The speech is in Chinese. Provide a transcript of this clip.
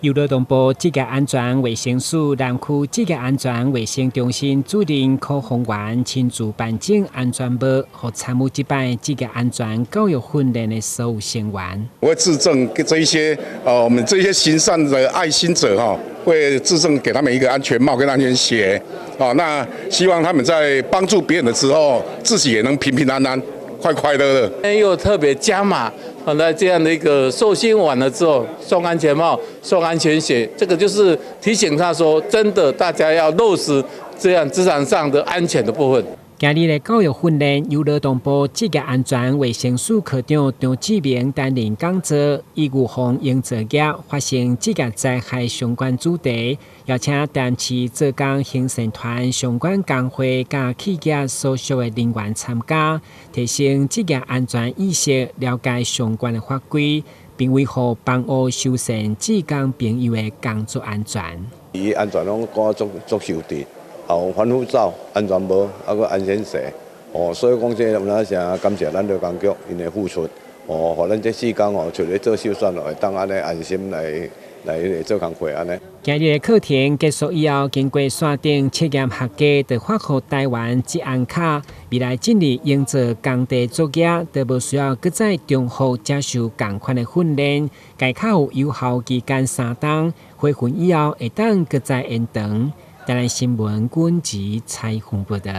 由劳动部职业安全卫生署南区职业安全卫生中心主任柯宏源亲自颁奖安全帽，和参与这摆职业安全教育训练的所有成员。我会自证给这一些我们这些行善的爱心者会自证给他们一个安全帽跟安全鞋那希望他们在帮助别人的时候，自己也能平平安安、快快乐乐。又特别加码。那这样的一个寿星完了之后，送安全帽、送安全鞋，这个就是提醒他说，真的大家要落实这样职场上的安全的部分。今日的教育训练由劳动部职业安全卫生署科长张志明担任讲座，以预防应作业发生职业灾害相关主题，邀请担市做工行政团相关工会甲企业所属的人员参加，提升职业安全意识，了解相关的法规，并维护帮握修缮职工朋友的工作安全。伊安全拢讲足受地。防护罩、安全帽，个安全鞋，所以讲这我们诚感谢咱劳工局因的付出，互咱这4工除了做修缮会当安尼安心来做工课安尼。今日的课程结束以后，经过线顶测验合格，就发予台湾职安卡。未来进入应做工地作业，就无需要搁再重复接受同款的训练。该卡有有效期间3天，恢复以后会当搁再延长。台湾新闻管制采访报道。